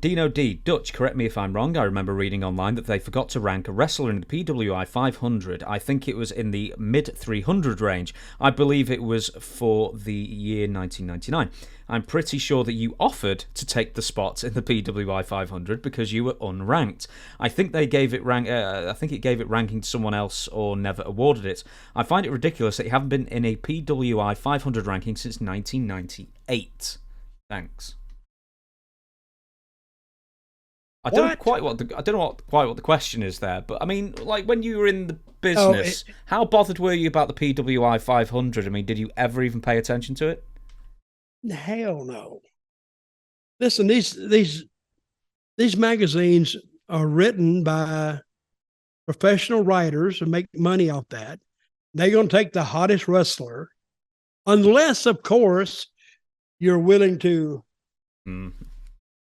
Dino D. Dutch, correct me if I'm wrong. I remember reading online that they forgot to rank a wrestler in the PWI 500. I think it was in the mid 300 range. I believe it was for the year 1999. I'm pretty sure that you offered to take the spot in the PWI 500 because you were unranked. I think they gave it it gave it ranking to someone else or never awarded it. I find it ridiculous that you haven't been in a PWI 500 ranking since 1998. Thanks. I don't know quite what the question is there, but I mean, like when you were in the business, how bothered were you about the PWI 500? I mean, did you ever even pay attention to it? Hell no. Listen, these magazines are written by professional writers who make money off that. They're going to take the hottest wrestler, unless, of course, you're willing to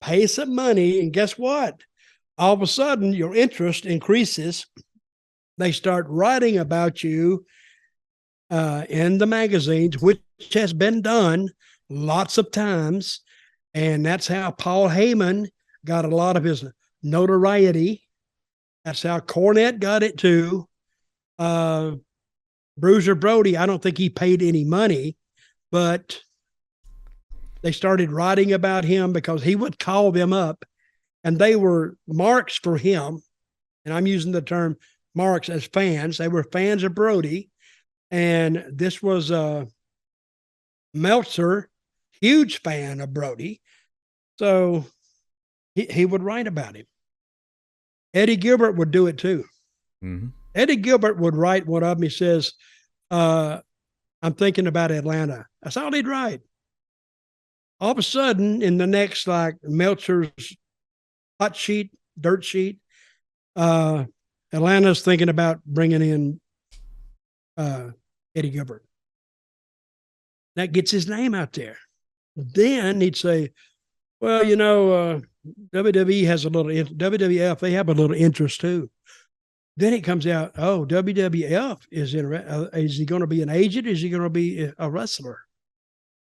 pay some money. And guess what? All of a sudden, your interest increases. They start writing about you in the magazines, which has been done lots of times. And that's how Paul Heyman got a lot of his notoriety. That's how Cornette got it too. Bruiser Brody, I don't think he paid any money, but they started writing about him because he would call them up and they were marks for him. And I'm using the term marks as fans. They were fans of Brody. And this was Meltzer, huge fan of Brody. So he would write about him. Eddie Gilbert would do it too. Mm-hmm. Eddie Gilbert would write one of them. He says, I'm thinking about Atlanta. That's all he'd write. All of a sudden, in the next, like Meltzer's hot sheet, dirt sheet, Atlanta's thinking about bringing in Eddie Gilbert. That gets his name out there. Then he'd say, well, you know, WWE has a little, WWF, they have a little interest too. Then it comes out, oh, WWF is he going to be an agent? Is he going to be a wrestler?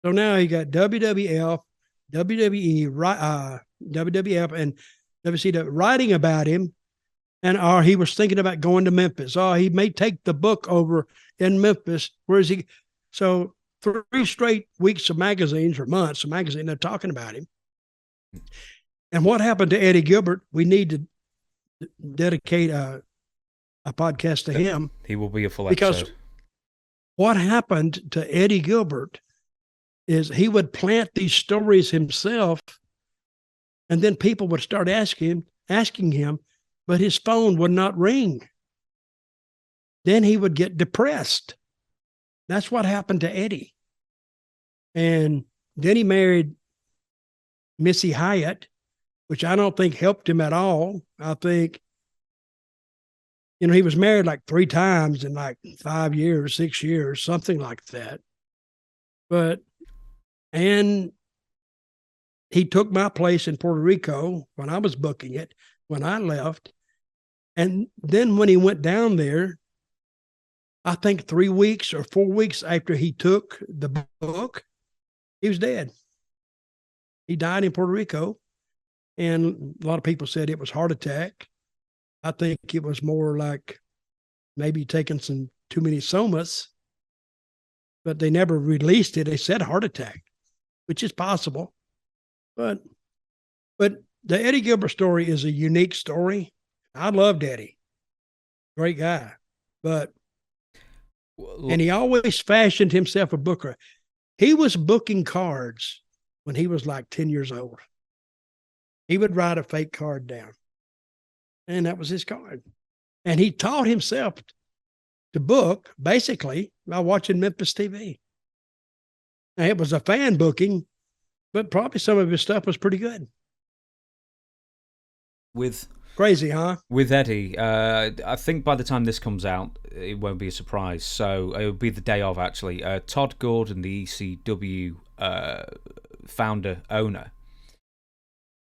So now you got WWF, WWE, WWF, and WCW writing about him. And he was thinking about going to Memphis. He may take the book over in Memphis. Where is he? So 3 straight weeks of magazines or months of magazine, they're talking about him. And what happened to Eddie Gilbert? We need to dedicate a podcast to him. He will be a full because episode. What happened to Eddie Gilbert is he would plant these stories himself, and then people would start asking him, but his phone would not ring. Then he would get depressed. That's what happened to Eddie. And then he married Missy Hyatt, which I don't think helped him at all. I think, he was married like 3 times in like 5 years, 6 years, something like that. And he took my place in Puerto Rico when I was booking it, when I left. And then when he went down there, I think 3 weeks or 4 weeks after he took the book, he was dead. He died in Puerto Rico. And a lot of people said it was heart attack. I think it was more like maybe taking some too many somas, but they never released it. They said heart attack, which is possible. But the Eddie Gilbert story is a unique story. I loved Eddie. Great guy. And he always fashioned himself a booker. He was booking cards when he was like 10 years old. He would write a fake card down. And that was his card. And he taught himself to book basically by watching Memphis TV. Now, it was a fan booking, but probably some of his stuff was pretty good. Crazy, huh? With Eddie, I think by the time this comes out, it won't be a surprise. So it will be the day of, actually. Todd Gordon, the ECW founder, owner,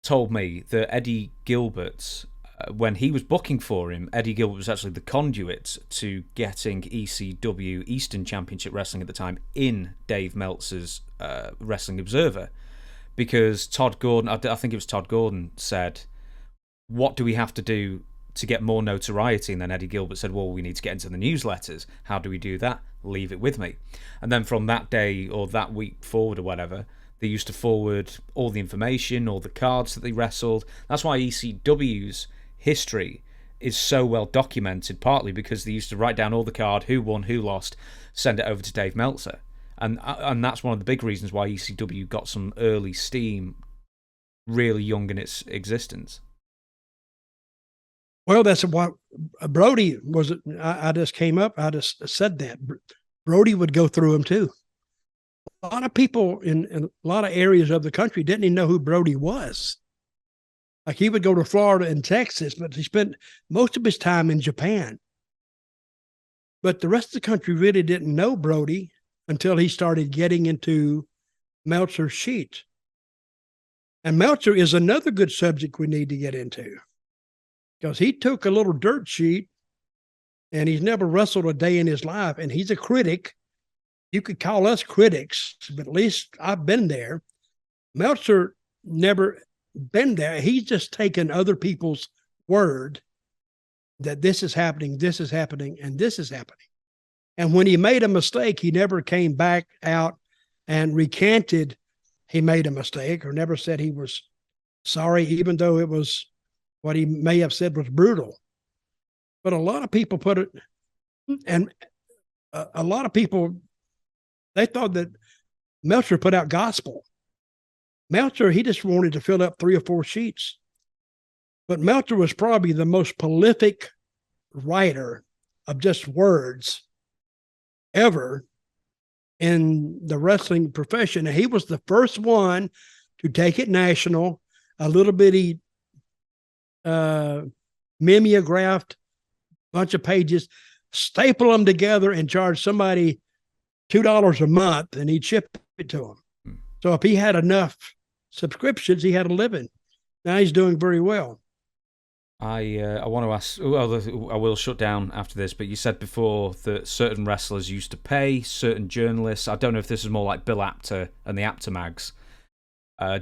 told me that Eddie Gilbert, when he was booking for him, Eddie Gilbert was actually the conduit to getting ECW, Eastern Championship Wrestling at the time, in Dave Meltzer's Wrestling Observer. because Todd Gordon, I think it was Todd Gordon, said, what do we have to do to get more notoriety? And then Eddie Gilbert said, well, we need to get into the newsletters. How do we do that? Leave it with me. And then from that day or that week forward or whatever, they used to forward all the information, all the cards that they wrestled. That's why ECW's history is so well documented, partly because they used to write down all the card, who won, who lost, send it over to Dave Meltzer. And that's one of the big reasons why ECW got some early steam really young in its existence. Well, that's what Brody was. I just came up, I just said that. Brody would go through them too. A lot of people in a lot of areas of the country didn't even know who Brody was. Like he would go to Florida and Texas, but he spent most of his time in Japan. But the rest of the country really didn't know Brody until he started getting into Meltzer's sheet. And Meltzer is another good subject we need to get into, because he took a little dirt sheet and he's never wrestled a day in his life. And he's a critic. You could call us critics, but at least I've been there. Meltzer never been there. He's just taken other people's word that this is happening, and this is happening. And when he made a mistake, he never came back out and recanted he made a mistake, or never said he was sorry, even though it was what he may have said was brutal. But a lot of people put it, and a lot of people, they thought that Meltzer put out gospel. Meltzer, he just wanted to fill up 3 or 4 sheets. But Meltzer was probably the most prolific writer of just words ever in the wrestling profession. And he was the first one to take it national, a little bitty mimeographed bunch of pages, staple them together and charge somebody $2 a month, and he'd ship it to them. So if he had enough subscriptions, he had a living. Now he's doing very well. I want to ask, well, I will shut down after this, but you said before that certain wrestlers used to pay, certain journalists. I don't know if this is more like Bill Apter and the Apter mags.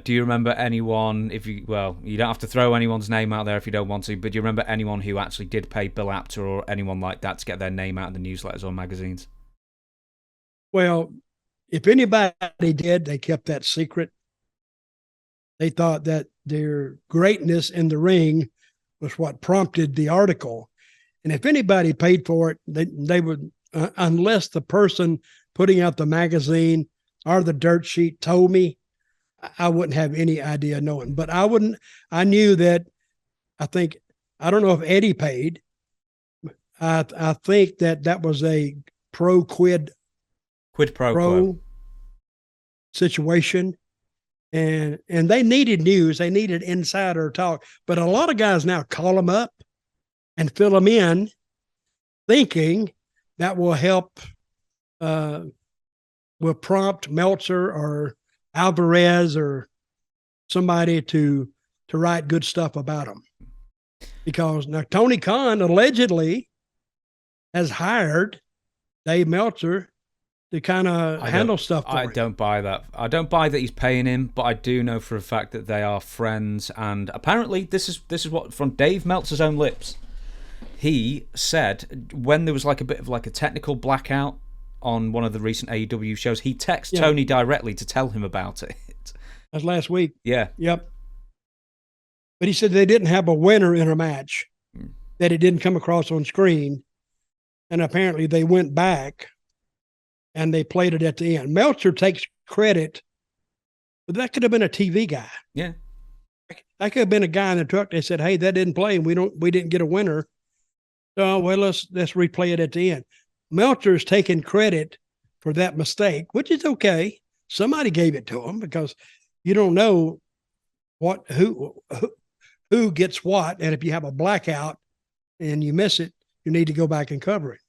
Do you remember anyone, you don't have to throw anyone's name out there if you don't want to, but do you remember anyone who actually did pay Bill Apter or anyone like that to get their name out in the newsletters or magazines? Well, if anybody did, they kept that secret. They thought that their greatness in the ring was what prompted the article. And if anybody paid for it, they would, unless the person putting out the magazine or the dirt sheet told me, I wouldn't have any idea knowing. But I knew that, I don't know if Eddie paid. I think that was a quid pro quo situation. And they needed news. They needed insider talk. But a lot of guys now call them up and fill them in, thinking that will help, will prompt Meltzer or Alvarez or somebody to write good stuff about them. Because now Tony Khan allegedly has hired Dave Meltzer to kind of handle stuff for him. I don't buy that. I don't buy that he's paying him, but I do know for a fact that they are friends. And apparently, this is what from Dave Meltzer's own lips. He said when there was like a bit of like a technical blackout on one of the recent AEW shows, he texted Tony directly to tell him about it. That's last week. Yeah. Yep. But he said they didn't have a winner in a match, that it didn't come across on screen. And apparently they went back and they played it at the end. Meltzer takes credit, but that could have been a TV guy. Yeah. That could have been a guy in the truck that said, hey, that didn't play and we didn't get a winner. So, well, let's replay it at the end. Meltzer's taking credit for that mistake, which is okay. Somebody gave it to him, because you don't know who gets what. And if you have a blackout and you miss it, you need to go back and cover it.